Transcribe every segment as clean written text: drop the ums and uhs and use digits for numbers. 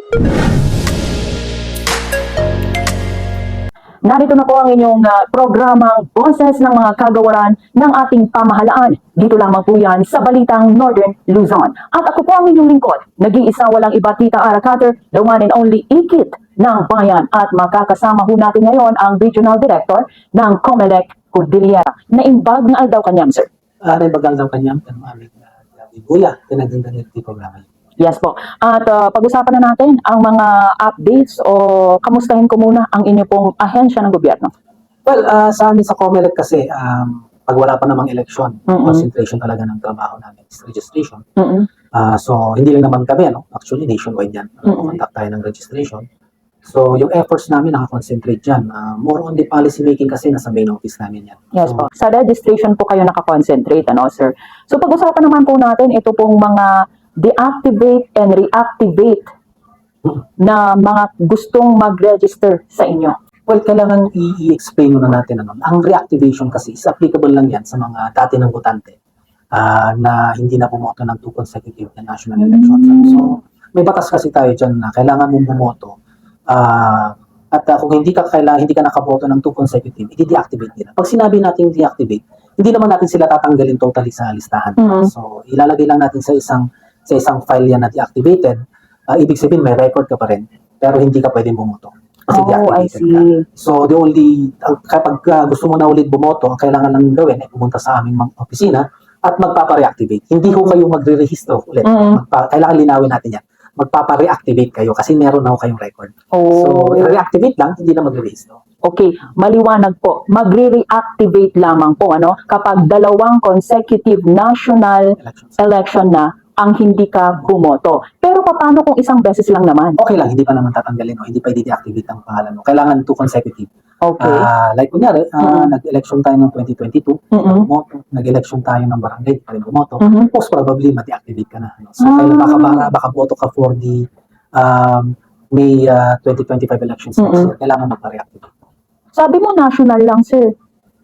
Narito na po ang inyong programang Boses ng mga Kagawaran ng ating pamahalaan. Dito lamang po yan sa Balitang Northern Luzon. At ako po ang inyong lingkod, nag-iisa walang iba, Tita Ara Cutter, the one and only ikit ng bayan. At makakasama po natin ngayon ang Regional Director ng COMELEC Cordillera. Naimbag na daw kanyang, sir. Naimbag daw kanyang aming buya, tinaganda nito programa. Yes po. At pag-usapan na natin ang mga updates o kamustahin ko muna ang inyo pong ahensya ng gobyerno. Well, sa amin sa COMELEC kasi, pag wala pa namang eleksyon, concentration talaga ng trabaho namin is registration. So, hindi lang naman kami, actually nationwide yan. Contact tayo ng registration. So, yung efforts namin nakakonsentrate dyan. More on the policy making kasi nasa main office namin yan. Yes po. Sa registration po kayo nakakonsentrate, sir? So, pag-usapan naman po natin ito pong mga deactivate and reactivate na mga gustong mag-register sa inyo. Well, kailangan i-explain muna natin. Ang reactivation kasi is applicable lang yan sa mga dati ng botante na hindi na bumoto ng 2 consecutive na national elections. So, may batas kasi tayo dyan na kailangan mong bumoto at kung hindi ka nakaboto ng 2 consecutive, i-deactivate nila. Pag sinabi natin deactivate, hindi naman natin sila tatanggalin totally sa listahan. So, ilalagay lang natin sa isang file yan na deactivated. Ibig sabihin may record ka pa rin, pero hindi ka pwedeng bumoto. Kasi deactivated ka. So, kapag gusto mo na ulit bumoto, ang kailangan lang gawin ay pumunta sa aming opisina at magpapa-reactivate. Hindi ko kayo magre-rehistro ulit. Kailangan linawin natin yan. Magpapa-reactivate kayo kasi meron na kayong record. So, reactivate lang, hindi na magre-rehistro. Okay, maliwanag po. Magre-reactivate lamang po kapag 2 consecutive national election na ang hindi ka bumoto. Pero paano kung isang beses lang naman? Okay lang, hindi pa naman tatanggalin o hindi pa i-deactivate ang pangalan mo. Kailangan 2 consecutive. Okay. Like kunyari, nag-election tayo ng 2022, bumoto. Nag-election tayo ng barangay, pa rin bumoto. Most probably, ma-deactivate ka na. So, kailangan baka boto ka for the May 2025 elections next year. Kailangan magpa-reactivate. Sabi mo national lang, sir.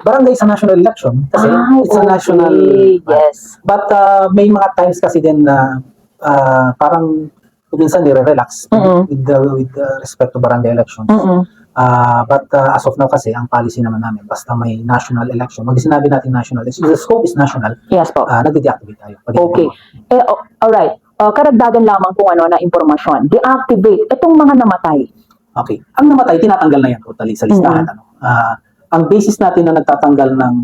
Barangay sa national election kasi it's a national. Yes. But may mga times kasi din na parang minsan nire-relax with respect to barangay elections. But as of now kasi ang policy naman namin basta may national election. Mag sinabi natin national, the scope is national. Yes po. Nagde-deactivate tayo. Okay. Alright. Karagdagan lamang po na impormasyon. Deactivate itong mga namatay. Okay. Ang namatay tinatanggal na yan totally sa listahan. Ang basis natin na nagtatanggal ng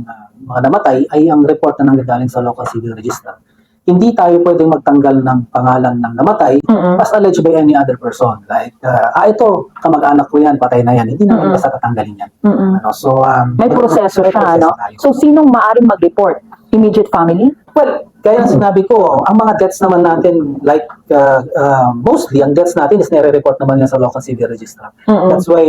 mga namatay ay ang report na nanggagaling sa local civil register. Hindi tayo pwedeng magtanggal ng pangalan ng namatay as alleged by any other person. Like, ito, kamag-anak ko yan, patay na yan. Hindi naman basta tatanggalin yan. So, may proseso siya, So, sinong maaaring mag-report? Immediate family? Well, kaya sinabi ko, ang mga deaths naman natin, like, mostly, ang deaths natin is nire-report naman yan sa local civil register. That's why,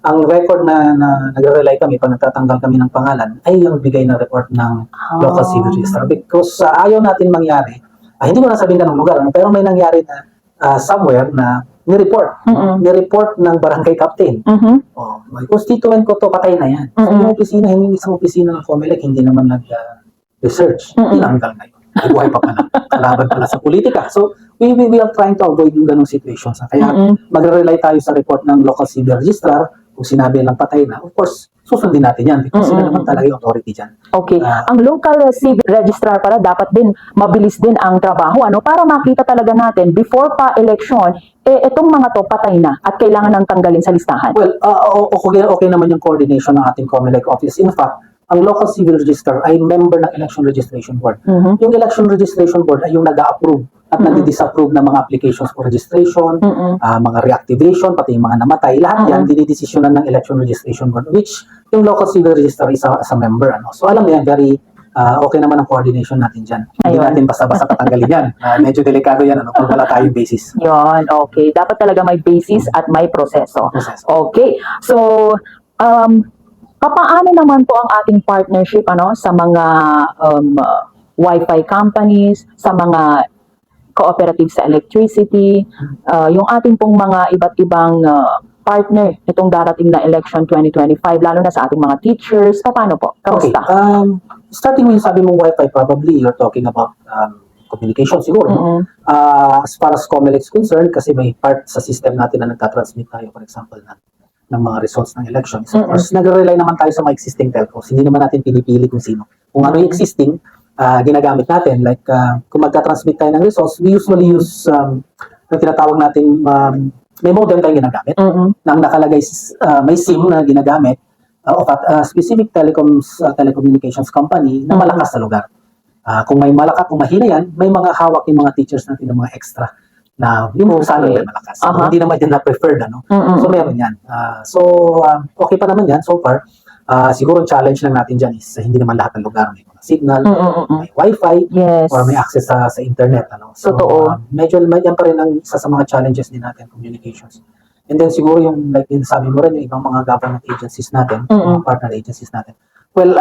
ang record na nagre-rely kami pag nagtatanggal kami ng pangalan ay yung bigay na report ng local civil register. Because ayaw natin mangyari, hindi ko na sabihin ka ng lugar, pero may nangyari na somewhere na ni-report ng barangay captain. May constituent ko to, patay na yan. So, yung opisina, hindi isang opisina ng COMELEC, hindi naman nag-research. Tinanggal na yun. Buhay pa pala. Kalaban pala sa politika. So, we are trying to avoid yung ganong situations. Kaya magre-rely tayo sa report ng local civil registrar. Kung sinabi lang patay na, of course, susundin natin yan because sila naman talaga yung authority dyan. Okay. Ang local civil registrar pala dapat din, mabilis din ang trabaho, para makita talaga natin, before pa election, itong mga to patay na at kailangan nang tanggalin sa listahan. Well, okay naman yung coordination ng ating COMELEC office. In fact, ang local civil register ay member ng election registration board. Yung election registration board ay yung nag-a-approve at nag-disapprove ng mga applications for registration, mga reactivation, pati yung mga namatay. Lahat yan, dinidesisyonan ng election registration board, which yung local civil register is a member. So alam mo yan, very okay naman ang coordination natin dyan. Hindi natin basta-basta tatanggalin yan. Medyo delikado yan kung wala tayong basis. Yun, okay. Dapat talaga may basis at may proseso. Okay. So, paano naman po ang ating partnership sa mga Wi-Fi companies, sa mga cooperative sa electricity, yung ating pong mga iba't ibang partner itong darating na election 2025, lalo na sa ating mga teachers? Paano po? Kamusta? Okay. Starting with sabi mong Wi-Fi, probably you're talking about communication siguro. No? Mm-mm. As far as COMELEC is concerned, kasi may part sa system natin na nagtatransmit tayo, for example, ng mga results ng elections. Of course, nagre-rely naman tayo sa mga existing telcos. Hindi naman natin pinipili kung sino. Kung ano yung existing, ginagamit natin. Like, kung magta-transmit tayo ng results, we usually use yung tinatawag natin, may modem tayong ginagamit nang nakalagay, may SIM na ginagamit of a specific telecommunications company na malakas sa lugar. Kung may malakas, kung mahina yan, may mga hawak yung mga teachers natin ng mga extra na yung sana may malakas. So, hindi naman yan na preferred. Ano? So, meron yan. Okay pa naman yan so far. Siguro challenge lang natin dyan is hindi naman lahat ng lugar may mga signal, may wifi, Yes. or may access sa internet. Ano? So, Totoo. medyo yan pa rin ang isa sa mga challenges din natin, communications. And then siguro yung, like din sabi mo rin, yung ibang mga government agencies natin, mga partner agencies natin. Well,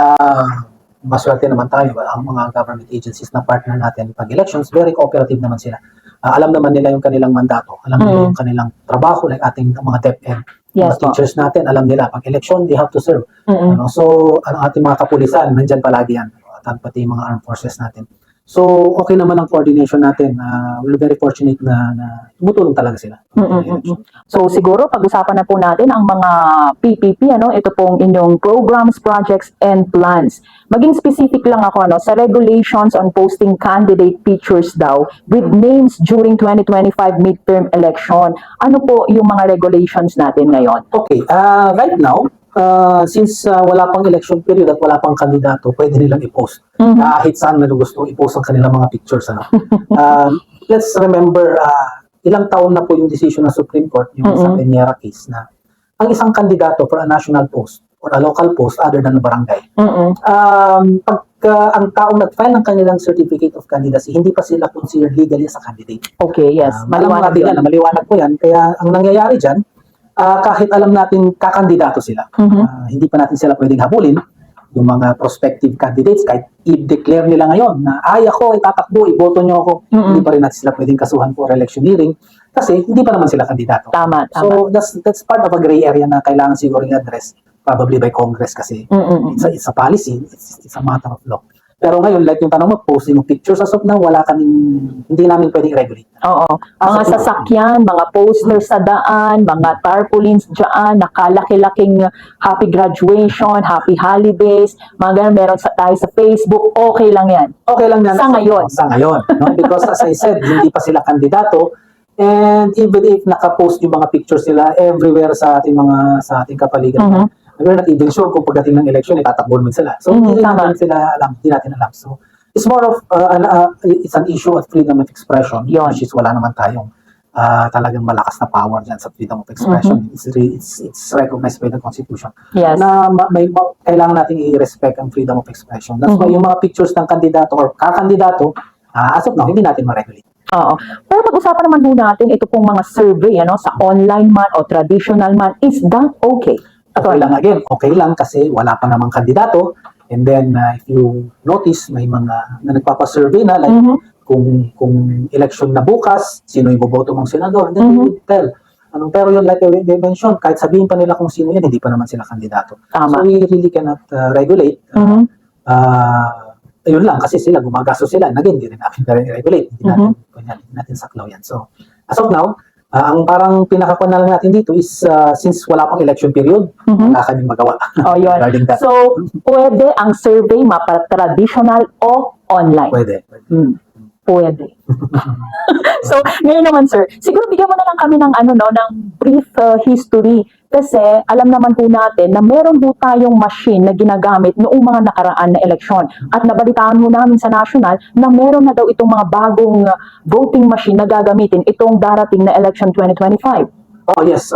maswerte naman tayo. Ang mga government agencies na partner natin pag elections, very cooperative naman sila. Alam naman nila yung kanilang mandato. Alam nila yung kanilang trabaho, like ating mga DepEd. Yes, Mga teachers natin, alam nila, pag election, they have to serve. So, ang ating mga kapulisan, nandyan palagi yan. At pati yung mga armed forces natin. So, okay naman ang coordination natin. We're very fortunate na tumutulong talaga sila. So siguro pag-usapan na po natin ang mga PPP, ito pong inyong programs, projects, and plans. Maging specific lang ako sa regulations on posting candidate pictures daw with names during 2025 midterm election. Ano po yung mga regulations natin ngayon? Okay, right now, since wala pang election period at wala pang kandidato, pwede nilang i-post. Kahit saan na gusto i-post ang kanilang mga pictures. Let's remember, ilang taon na po yung decision ng Supreme Court, yung sa Peñera case, na ang isang kandidato for a national post or a local post other than a barangay, pagka ang taong nag-file ng kanilang certificate of candidacy, hindi pa sila considered legally as a candidate. Okay, yes. Maliwanag din yan, maliwanag po yan. Kaya ang nangyayari dyan, kahit alam natin kakandidato sila, hindi pa natin sila pwedeng habulin. Yung mga prospective candidates, kahit i-declare nila ngayon na ako, itatakbo, iboto nyo ako, hindi pa rin natin sila pwedeng kasuhan for electioneering kasi hindi pa naman sila kandidato. Tama. So that's part of a gray area na kailangan siguro i-address probably by Congress kasi it's a policy, it's a matter of law. Pero ngayon, like yung tanong mo, posting of pictures as of now, hindi namin pwedeng regulate. Oo. Mga sasakyan, mga posters sa daan, mga tarpaulins dyan, nakalaki-laking happy graduation, happy holidays, mga ganun meron tayo sa Facebook, okay lang yan. Okay lang yan. Sa ngayon. Sa ngayon. No? Because as I said, hindi pa sila kandidato. And even if nakapost yung mga pictures nila everywhere sa ating kapaligiran, we're not even sure kung pagdating ng election, itatakbo naman sila. So, hindi natin alam. So, it's more of, it's an issue of freedom of expression, which is wala naman tayong talagang malakas na power dyan sa freedom of expression. It's recognized by the Constitution. Yes. Na kailangan natin i-respect ang freedom of expression. That's why yung mga pictures ng kandidato or kakandidato, as of now, hindi natin ma-regulate. Oo. Pero pag-usapan naman po natin, ito pong mga survey, sa online man o traditional man, is that okay? Okay lang again, okay lang kasi wala pa namang kandidato. And then, if you notice, may mga na nagpapasurvey na, like, kung election na bukas, sino yung boboto mong senador, then we would tell. Pero yun, like they mentioned, kahit sabihin pa nila kung sino yan, hindi pa naman sila kandidato. So, we really cannot regulate. Ayun lang, kasi sila, gumagasto sila. And again, hindi rin natin regulate. Hindi natin saklaw yan. So, as of now, ang parang pinakakuan na lang natin dito is since wala pang election period, wala kaming magawa. Regarding that. So, pwede ang survey mapa-traditional o online? Pwede. Pwede. So, ngayon naman sir, siguro bigyan mo na lang kami ng ng brief history kasi alam naman po natin na meron po tayong machine na ginagamit noong mga nakaraan na eleksyon at nabalitaan po namin sa national na meron na daw itong mga bagong voting machine na gagamitin itong darating na election 2025. Oh yes,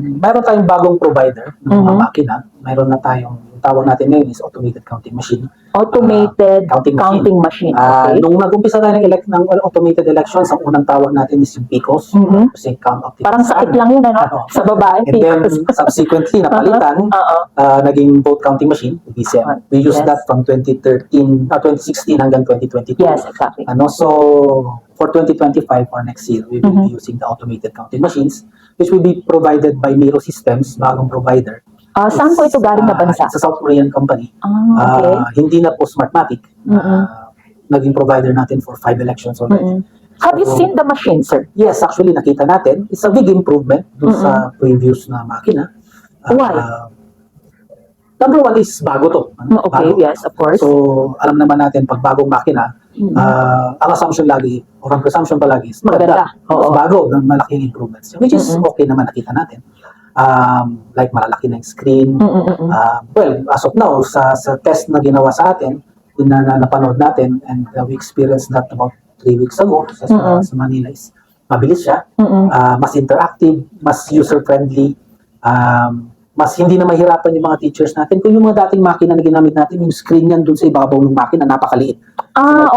meron tayong bagong provider ng mga makina. Meron na tayong tawag natin ngayon is automated counting machine. Automated counting machine. Okay. Nung nag-umpisa tayo ng automated elections, ang unang tawag natin is yung PICOS. Kasi count of parang sakit lang yun, sa babae. And then, subsequently, napalitan, naging vote counting machine, VCM. We used that from 2016 hanggang 2022. Yes, exactly. So, for 2025 or next year, we will be using the automated counting machines, which will be provided by Miro Systems, bagong provider. Saan po ito galing na bansa? Sa South Korean company. Okay. Hindi na po Smartmatic. naging provider natin for 5 elections already. Have you So, seen the machine, sir? Yes, actually nakita natin. It's a big improvement dun sa previous na makina. Why? Number one is bago to. Okay, Bago. yes, of course. So, alam naman natin, pag bagong makina, ang assumption lagi, or ang presumption palagi is maganda. Maganda, oo. Bago, malaking improvements. Which is okay naman, nakita natin. Like malalaki na yung screen. Well, as of now, sa test na ginawa sa atin, napanood natin, and we experienced that about 3 weeks ago sa Manila, is mabilis siya, mas interactive, mas user-friendly, mas hindi na mahirapan yung mga teachers natin. Kung yung mga dating makina na ginamit natin, yung screen yan dun sa ibabaw ng makina, napakaliit.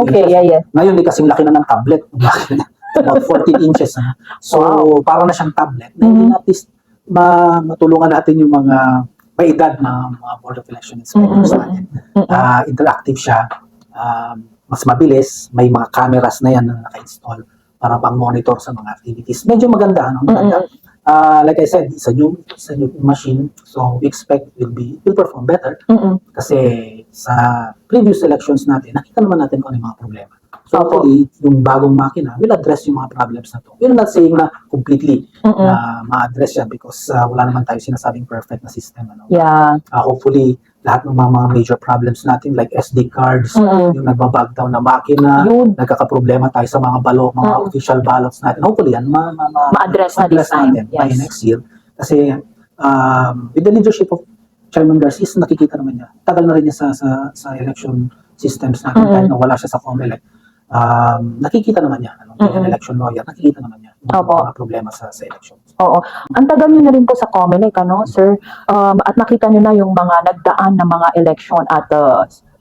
Okay, yeah. Ngayon, kasing laki na ng tablet. About 14 inches. So, parang na siyang tablet. Na hindi at least matulungan natin yung mga may edad na mga Board of Election Inspectors natin. Interactive siya. Mas mabilis. May mga cameras na yan na naka-install para pang-monitor sa mga activities. Medyo maganda. Maganda. Like I said, it's a new machine, so we expect it will perform better. Kasi sa previous elections natin, nakita naman natin kung ano yung mga problema. So hopefully, yung bagong makina will address yung mga problems na to. We're not saying na completely na ma-address yan because wala naman tayo sinasabing perfect na system. Yeah. Hopefully, lahat ng mga major problems natin like SD cards, yung nagbabag down na makina, nagkakaproblema tayo sa mga mga official ballots natin. Hopefully, yan ma-address na this time. natin by next year. Kasi with the leadership of Chairman Garcia, nakikita naman niya. Tagal na rin niya sa election systems natin kahit na wala siya sa COMELEC. Nakikita naman niya, election lawyer, nakikita naman niya yung mga problema sa election. Oo. Ang tagal nyo na rin po sa COMELEC, sir? At nakita nyo na yung mga nagdaan na mga election at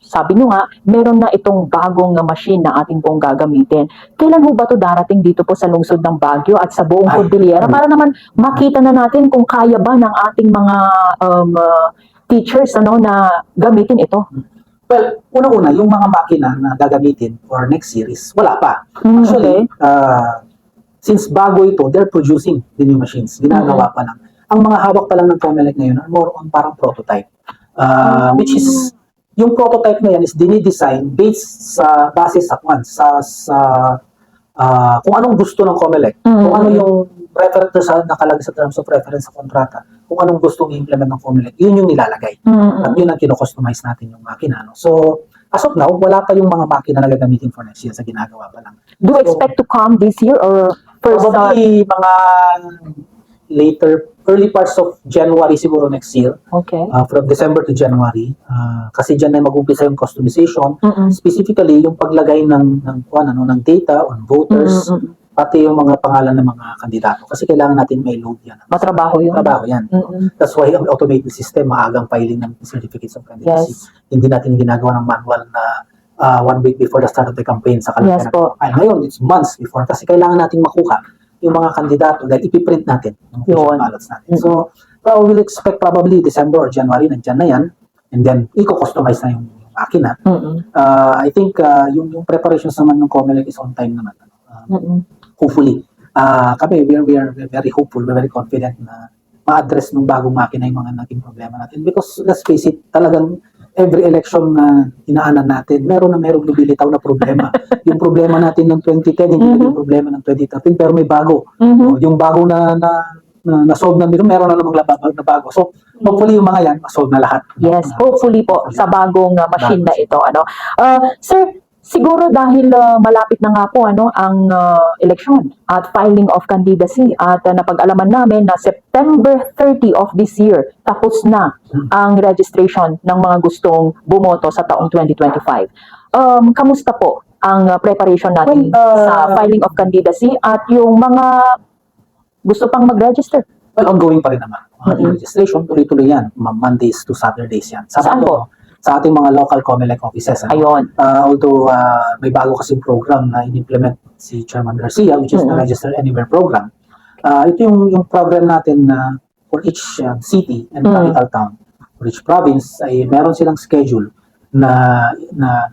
sabi nyo nga, meron na itong bagong machine na ating pong gagamitin. Kailan ho ba ito darating dito po sa lungsod ng Baguio at sa buong Cordillera para naman makita na natin kung kaya ba ng ating mga teachers na gamitin ito? Well, unang-una, yung mga makina na gagamitin for next series, wala pa. Actually, since bago ito, they're producing the new machines. Ginagawa pa lang. Ang mga hawak pa lang ng COMELEC ngayon are more on parang prototype. Which is, yung prototype na yan is dinidesign based sa base sa kung anong gusto ng COMELEC, kung ano yung reference sa nakalagay sa terms of reference sa kontrata, kung anong gustong i-implement ng COMELEC, yun yung nilalagay. At yun ang kino-customize natin yung makina. So, as of now, wala pa yung mga makina na gagamitin for next year sa ginagawa pa lang. Do you expect to come this year or first? Probably mga early parts of January siguro next year. Okay. From December to January. Kasi dyan na mag-umpisa yung customization. Specifically, yung paglagay ng data on voters, pati yung mga pangalan ng mga kandidato. Kasi kailangan natin may load yan. Matrabaho yun. Trabaho yan. That's why ang automated system, maagang filing ng certificates of candidacy. Yes. Hindi natin ginagawa ng manual na 1 week before the start of the campaign sa Yes po. ngayon, it's months before kasi kailangan nating makuha yung mga kandidato dahil ipiprint natin yung official ballots natin. So, we'll expect probably December or January, nandyan na yan. And then, i-customize na yung makina. I think yung preparations naman ng COMELEC is on time naman. Hopefully. Kami, we are very hopeful, we're very confident na ma-address ng bagong makina yung mga naging problema natin. Because, let's face it, talagang every election na inaanan natin, merong lumilitaw na problema. Yung problema natin ng 2010, hindi yung problema ng 2013, pero may bago. Yung bago na na-solve na nito, meron na namang na bago. So, hopefully yung mga yan, ma-solve na lahat. Yes, hopefully po sa bagong machine na ito. Sir, siguro dahil malapit na nga po ang eleksyon at filing of candidacy at napag-alaman namin na September 30 of this year tapos na ang registration ng mga gustong bumoto sa taong 2025. Kamusta po ang preparation natin sa filing of candidacy at yung mga gusto pang mag-register? Well, ongoing pa rin naman. Yung registration, tuloy-tuloy yan. Mondays to Saturdays yan. Saan po? Sa ating mga local COMELEC offices. Ayun. Although may bago kasing program na in-implement si Chairman Garcia, which is the Register Anywhere program. Ito yung program natin na for each city and capital town, for each province, ay meron silang schedule na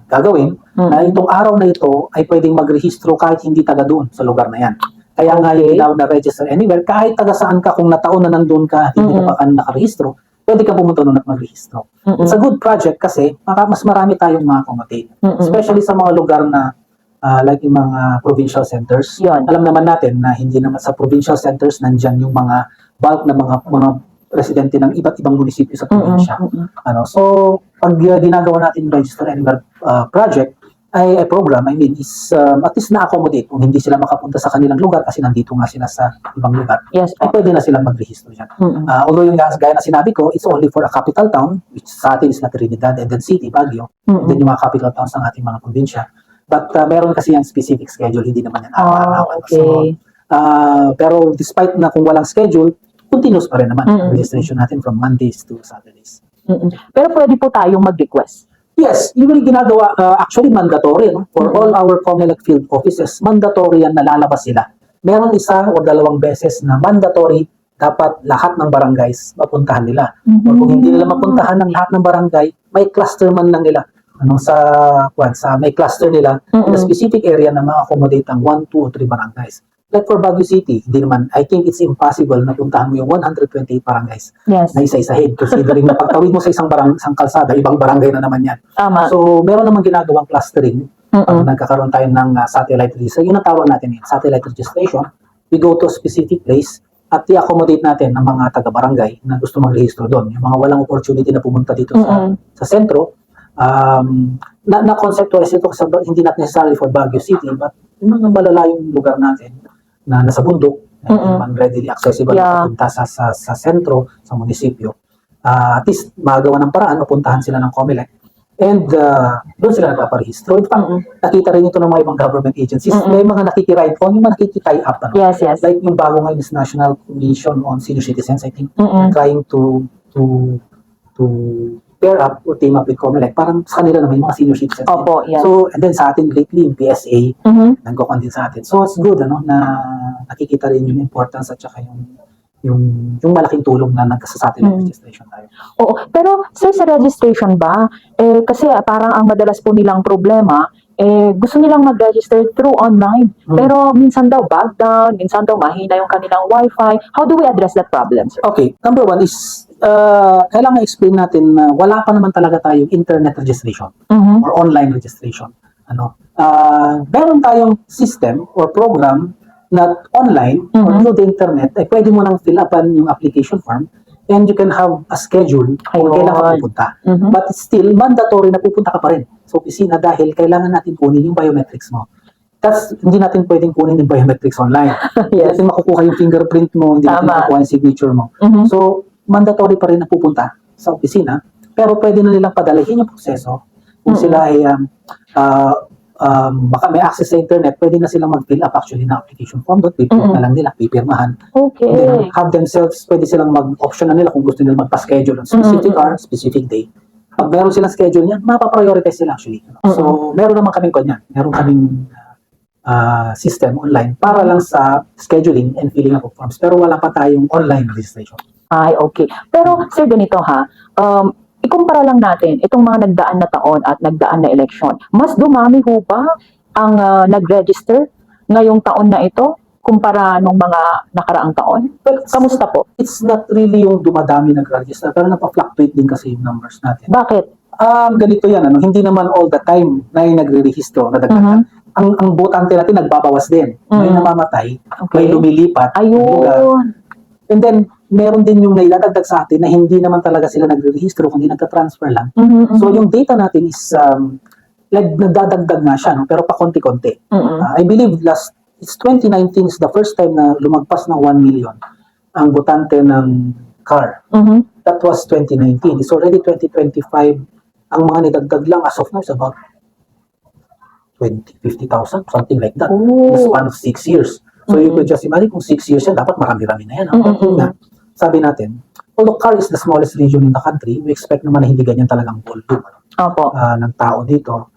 gagawin na itong araw na ito ay pwedeng magrehistro kahit hindi taga doon sa lugar na yan. Kaya nga yung tinawag na Register Anywhere, kahit taga saan ka, kung nataon na nandun ka, hindi ka pa nakarehistro, pwede ka pumunta doon at magrehistro. Mm-mm. It's a good project kasi mas marami tayong ma-accommodate. Mm-mm. Especially sa mga lugar na like yung mga provincial centers. Yun. Alam naman natin na hindi naman sa provincial centers nandyan yung mga bulk na mga residente ng iba't ibang munisipyo sa probinsya. So pag ginagawa natin yung Register Anywhere project, ay program, is at least na-accommodate kung hindi sila makapunta sa kanilang lugar kasi nandito nga sila sa ibang lugar. Yes. Ay pwede na silang magrehistro dyan. Mm-mm. Although yung gaya na sinabi ko, it's only for a capital town, which sa atin is na Trinidad and then City, Baguio, and then yung mga capital towns ng ating mga probinsya. But meron kasi yung specific schedule, hindi naman yan araw-araw. Okay. Pero despite na kung walang schedule, continuous pa rin naman Mm-mm. registration natin from Mondays to Saturdays. Mm-mm. Pero pwede po tayong mag-request. Yes, usually ginagawa, actually mandatory, no? For all our COMELEC field offices, mandatory yan na lalabas sila. Meron isa o dalawang beses na mandatory, dapat lahat ng barangays mapuntahan nila. Or kung hindi nila mapuntahan ng lahat ng barangay, may cluster man lang nila. May cluster nila in a specific area na ma-accommodate ang 1, 2, o 3 barangays. Like for Baguio City, hindi naman, I think it's impossible na puntahan mo yung 128 barangays Yes. na isa-isahin. Considering na pagtawid mo sa isang kalsada, ibang barangay na naman yan. Tama. So, meron naman ginagawang clustering. Pag Mm-mm. nagkakaroon tayo ng satellite registration, yun ang tawag natin yun, satellite registration. We go to a specific place at i-accommodate natin ng mga taga-barangay na gusto mag-register doon. Yung mga walang opportunity na pumunta dito sa sentro. Na-conceptualize ito kasi hindi not necessarily for Baguio City, but yung mga malalayong lugar natin na nasa bundok, na hindi naman readily accessible na papunta sa sentro, sa munisipyo. At least magawa ng paraan, mapuntahan sila ng COMELEC. And doon sila nagpaparehistro. In fact, nakita rin ito ng mga ibang government agencies. May mga nakikiride on, yung mga nakikitie up. Yes, yes. Like yung bago ngayon is National Commission on Senior Citizens, I think, trying to pair up or team up with COMELEC. Parang sa kanila naman yung mga senior citizens. Opo, yes. So, and then sa atin lately, yung PSA, nagkukon din sa atin. So, it's good, na nakikita rin yung importance at saka yung malaking tulong na nagkasa-satellite registration tayo. Oo. Pero, sir, sa registration ba, kasi parang ang madalas po nilang problema, gusto nilang mag-register through online. Pero minsan daw bug down, minsan daw mahina yung kanilang wifi. How do we address that problem, sir? Okay, number one is, kailangan explain natin na wala pa naman talaga tayong internet registration or online registration. Meron tayong system or program na online or through the internet, pwede mo nang fill upan yung application form and you can have a schedule kung kailan ka pupunta. But still, mandatory na pupunta ka pa rin sa opisina dahil kailangan natin kunin yung biometrics mo. Hindi natin pwedeng kunin yung biometrics online. Hindi natin makukuha yung fingerprint mo, hindi natin makukuha yung signature mo. So, mandatory pa rin na pupunta sa opisina, pero pwede na nilang padalahin yung proseso. Kung sila ay baka may access sa internet, pwede na silang mag-fill up actually na application form doon, pipirma na lang nila, pipirmahan. Okay. And then have themselves, pwede silang mag-option na nila kung gusto nila magpa-schedule on specific hour, specific day. Pag meron silang schedule niyan, mapaprioritize sila actually. So, meron naman kaming kanyan. Meron kaming system online para lang sa scheduling and filling up of forms. Pero wala pa tayong online registration. Ay, okay. Pero, sir, ganito ha, ikumpara lang natin itong mga nagdaan na taon at nagdaan na eleksyon. Mas dumami ho ba ang nag-register ngayong taon na ito kumpara nung mga nakaraang taon? Kamusta po? It's not really yung dumadami nag-register, pero napa-fluctuate din kasi yung numbers natin. Bakit? Ganito yan, hindi naman all the time na yung nagre-register, nadagdagan. Ang botante natin nagbabawas din. May namamatay, may lumilipat. Ayun. And then, meron din yung nailadagdag sa atin na hindi naman talaga sila nagre-register kundi nagka-transfer lang. So, yung data natin is nagdadagdag nga siya, no? Pero pa konti-konti. I believe it's 2019 is the first time na lumagpas ng 1 million ang botante ng CAR. That was 2019. It's already 2025. Ang mga nidagdag lang as of now is about 50,000, something like that. In the span of 6 years. So you could just imagine kung 6 years yan, dapat marami-rami na yan. Sabi natin, although CAR is the smallest region in the country, we expect naman na hindi ganyan talagang volume ng tao dito.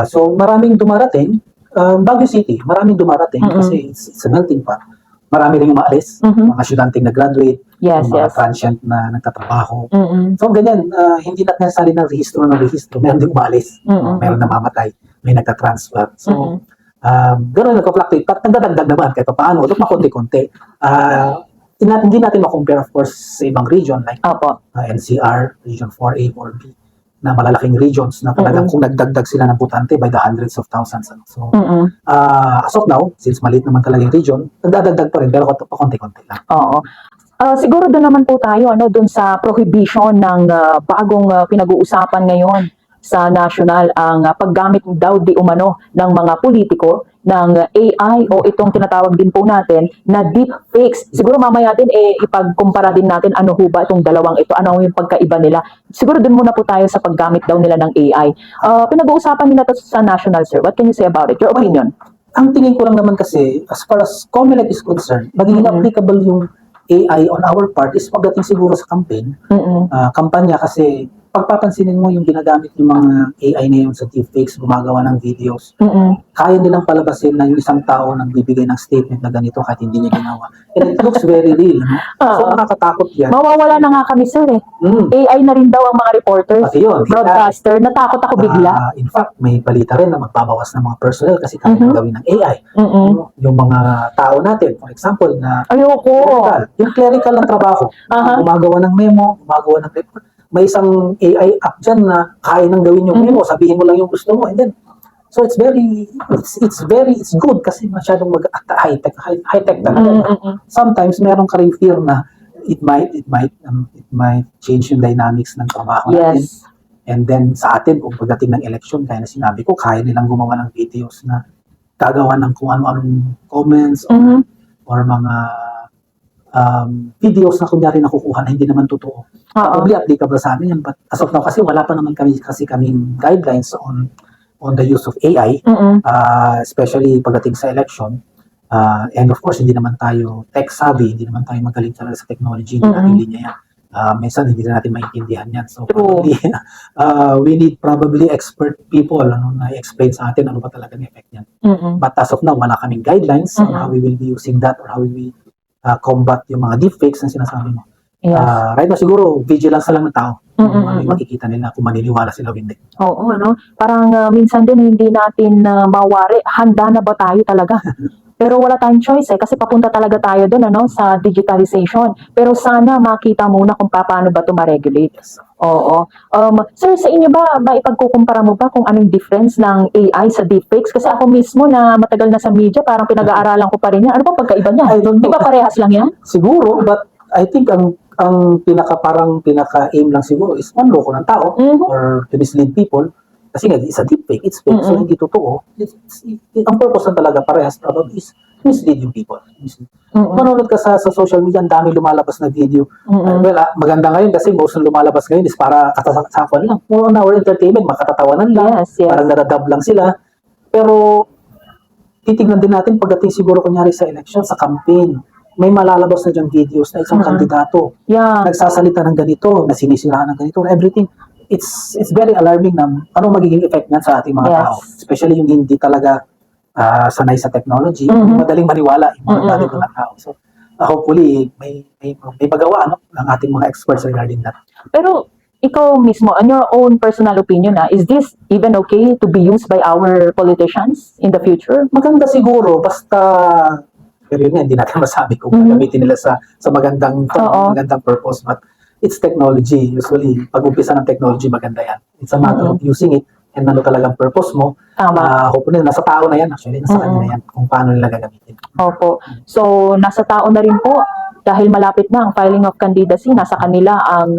So maraming dumarating. Baguio City, maraming dumarating kasi it's a melting pot. Marami rin umaalis, mga estudyanteng nag-graduate, mga transient na nagtatrabaho. So ganyan, hindi na necessary na rehistro, meron din umaalis, meron namamatay, may nagtatransfer. So, gano'n nagpa-fluctuate, at nagdadagdag naman kahit paano, ito makonti-konti. hindi natin ma-compare of course sa ibang region like Opo. NCR, Region 4A, 4B, na malalaking regions na talagang kung nagdagdag sila ng botante by the hundreds of thousands. So, as of now, since maliit naman talaga yung region, nagdadagdag pa rin, pero pakonti-konti lang. Oo. Siguro doon naman po tayo, doon sa prohibition ng bagong pinag-uusapan ngayon sa national, ang paggamit daw di umano ng mga politiko ng AI o itong tinatawag din po natin na deepfakes. Siguro mamaya din ipagkumpara din natin ano ho ba itong dalawang ito, ano yung pagkaiba nila. Siguro doon muna po tayo sa paggamit daw nila ng AI. Pinag-uusapan nila to sa national, sir. What can you say about it? Your opinion? Ang tingin ko lang naman kasi, as far as COMELEC is concerned, magiging applicable yung AI on our part is pagdating siguro sa campaign, kampanya, kasi pagpapansinin mo yung ginagamit yung mga AI ngayon sa deepfakes, gumagawa ng videos, kaya nilang palabasin na yung isang tao nagbibigay ng statement na ganito kahit hindi niya ginawa. And it looks very real. No? So nakakatakot yan. Mawawala na nga kami, sir. AI na rin daw ang mga reporters, Pati yun, broadcaster. Natakot ako bigla. In fact, may balita rin na magbabawas ng mga personnel kasi kaya gawin ng AI. Yung mga tao natin, for example, na Ayoko. yung clerical ng trabaho, gumagawa ng memo, gumagawa ng report. May isang AI app dyan na kaya nang gawin yung memo, sabihin mo lang yung gusto mo, and then so it's good kasi masyadong high-tech talaga. Sometimes meron ka rin fear na it might change yung dynamics ng trabaho natin. Yes. And then sa atin, kung pagdating ng election, kaya na sinabi ko, kaya nilang gumawa ng videos na gagawa ng kung ano-anong comments or mga videos na kunyari nakukuha na hindi naman totoo. Probably applicable sa amin yan, but as of now kasi wala pa naman kaming guidelines on the use of AI, especially pagdating sa election. And of course, hindi naman tayo tech savvy, hindi naman tayo magaling talaga sa technology, hindi natin linya yan. Minsan hindi na natin maintindihan yan. So probably, we need probably expert people na i-explain sa atin ano ba talaga ang effect yan. But as of now, wala kaming guidelines on how we will be using that or how we will combat yung mga deepfakes na sinasabi mo. Yes. Right now siguro, vigilance lang ng tao. Ano yung makikita nila kung maniniwala sila o hindi. Oo, parang minsan din hindi natin mawari, handa na ba tayo talaga? Pero wala tayong choice kasi papunta talaga tayo doon sa digitalization. Pero sana makita muna kung paano ba ito ma-regulate. Oo. Sir, sa inyo ba ipagkukumpara mo ba kung anong difference ng AI sa deepfakes? Kasi ako mismo na matagal na sa media, parang pinag-aaralan ko pa rin yan. Ano ba pagkaiba niya? I don't know. Di ba parehas lang yan? Siguro, but I think ang pinaka-aim lang siguro is manloko ng tao or to mislead people. Kasi nga, it's a deepfake, it's fake, so hindi totoo. Ang purpose lang talaga parehas probably is mislead yung people. Manonood ka sa social media, ang dami lumalabas na video. Well, maganda ngayon kasi most ng lumalabas ngayon is para katasakuan lang. More on our entertainment, makatatawanan lang, parang nadadab lang sila. Pero, titignan din natin pagdating siguro kunyari sa election, sa campaign, may malalabas na dyan videos na isang kandidato nagsasalita ng ganito, na sinisiraan ng ganito, everything. It's very alarming na anong magiging effect niyan sa ating mga tao. Especially yung hindi talaga sanay sa technology, madaling maniwala yung mga ganito na tao. So, hopefully, may magawa ng ating mga experts regarding that. Pero, ikaw mismo, on your own personal opinion, is this even okay to be used by our politicians in the future? Maganda siguro, basta pero yun nga, hindi natin masabi kung gagamitin nila sa magandang purpose, but it's technology. Usually, pag-umpisa ng technology, maganda yan. It's a matter of using it and ano talagang purpose mo. Hopefully, nasa tao na yan. Actually, nasa kanya na yan kung paano nila gagamitin. Opo. So, nasa tao na rin po dahil malapit na ang filing of candidacy. Nasa kanila ang,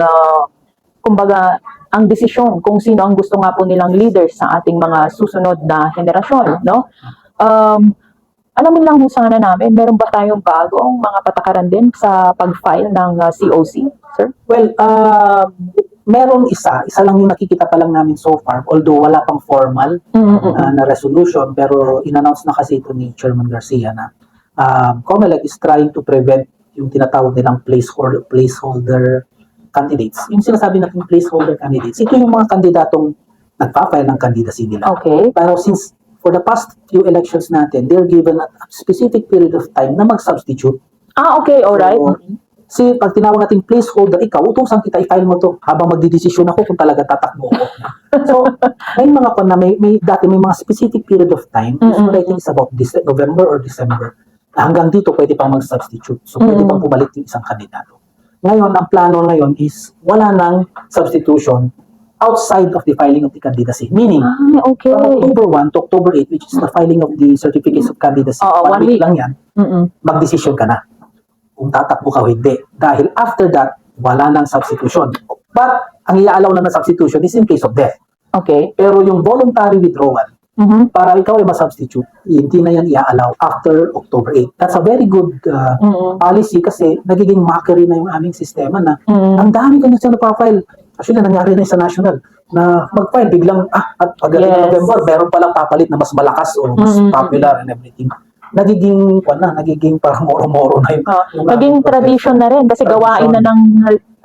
kumbaga, ang desisyon kung sino ang gusto nga po nilang leaders sa ating mga susunod na henerasyon. No? Alamin lang sana namin, meron ba tayong bagong mga patakaran din sa pag-file ng COC, sir? Well, meron isa lang yung nakikita pa lang namin so far, although wala pang formal na resolution, pero in-announce na kasi ito ni Chairman Garcia na COMELEC is trying to prevent yung tinatawag nilang placeholder candidates. Yung sinasabi natin placeholder candidates, ito yung mga kandidatong nagpa-file ng candidacy nila. Okay. Pero since for the past few elections natin, they're given a specific period of time na mag-substitute. Okay, alright. So, pag tinawag natin placeholder, ikaw, utusan kita, i-file mo to habang magdidesisyon ako kung talaga tatakbo ako. So, may mga dati may mga specific period of time, I think it's about November or December, hanggang dito pwede pang mag-substitute. So, pwede pang pumalit yung isang kandidato. Ngayon, ang plano ngayon is wala nang substitution outside of the filing of the candidacy. Meaning, Okay. from October 1 to October 8, which is the filing of the certificates of candidacy, Oo, 1 1 week week. lang yan, mag-decision ka na kung tatakbo ka o hindi. Dahil after that, wala nang substitution. But, ang iaalaw lang na substitution is in case of death. Okay. Pero yung voluntary withdrawal, para ikaw ay ma-substitute, hindi na yan iaalaw after October 8. That's a very good policy kasi nagiging mockery na yung aming sistema na ang dami kanya siya napafile. Actually, nangyari na sa national na mag-file, biglang, at pagdating ng Yes. November, meron palang papalit na mas malakas o mas popular and everything. Nagiging parang moro-moro na yung Naging tradition na rin kasi gawain na ng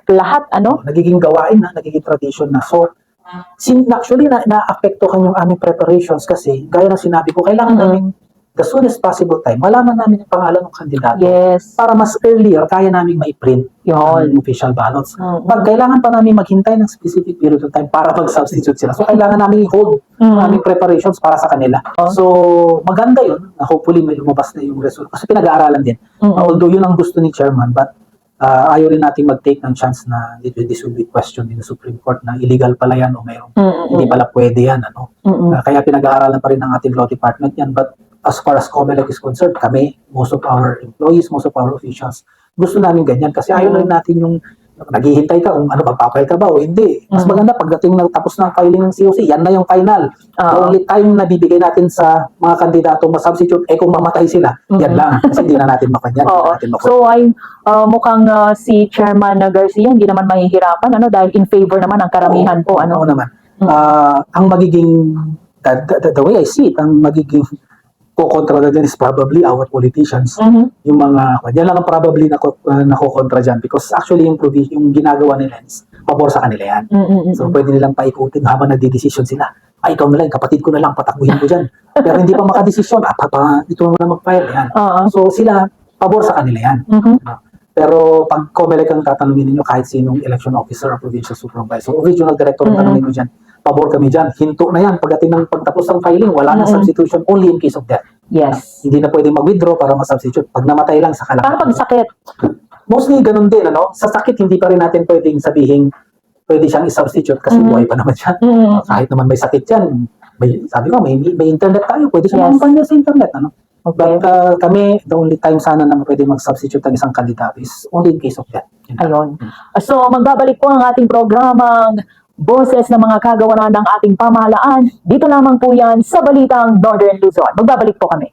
lahat, ano? nagiging gawain na, nagiging tradition na. So, actually, na-apektuhan yung aming preparations kasi, gaya ng sinabi ko, kailangan namin, the soonest possible time, malaman namin yung pangalan ng kandidato. Yes. Para mas earlier, kaya namin ma-print Yun. yung official ballots. Pag kailangan pa namin maghintay ng specific period of time para mag-substitute sila. So, kailangan namin i-hold ang aming preparations para sa kanila. So, maganda yun. Hopefully, may lumabas na yung result. Kasi pinag-aaralan din. Although, yun ang gusto ni Chairman, but ayaw rin natin mag-take ng chance na this will be questioned in the Supreme Court na illegal pala yan o mayroong hindi pala pwede yan. Ano? Kaya pinag-aaralan pa rin ng ating law department yan. But as far as COMELEC is concerned, kami, most of our employees, most of our officials, gusto namin ganyan kasi ayaw rin natin yung naghihintay ka kung ano, magpapile ka ba o hindi. Mas maganda pagdating ng tapos ng filing ng COC, yan na yung final. The only time na bibigay natin sa mga kandidato ma-substitute, kung mamatay sila, yan lang. Kasi hindi na natin makanyan. So ay mukhang si Chairman Garcia hindi naman mahihirapan ano dahil in favor naman ang karamihan po ano. Oo naman. Ang magiging, the way I see it, ang magiging kukontra na dyan is probably our politicians. Yung mga, yan lang ang probably nakukontra dyan because actually yung ginagawa nila is pabor sa kanila yan. So pwede nilang paikutin habang nagdidesisyon sila. Ikaw na lang, kapatid ko na lang, patakbuhin ko dyan. Pero hindi pa makadesisyon, ito mo na mag-file yan. So sila, pabor sa kanila yan. Pero pag COMELEC ang tatanungin ninyo, kahit sinong election officer or provincial supervisor o regional director ang tanungin mo dyan, pabor kami dyan. Hinto na yan. Pagdating ng pagtapos ng filing, wala na substitution only in case of death. Yes. Hindi na pwedeng mag-withdraw para ma-substitute. Pag namatay lang sa Para pag sakit. Mostly ganun din, ano? Sa sakit, hindi pa rin natin pwedeng sabihin pwede siyang i-substitute kasi buhay pa naman siya. Kahit naman may sakit yan, sabi ko, may internet tayo. Pwede siya makampanya sa internet, ano? Okay. But kami, the only time sana na pwede mag-substitute ang isang kandidato is only in case of death. Ayun. So, magbabalik po ang ating programang Boses ng mga kagawaran ng ating pamahalaan. Dito lamang po yan sa Balitang Northern Luzon. Magbabalik po kami.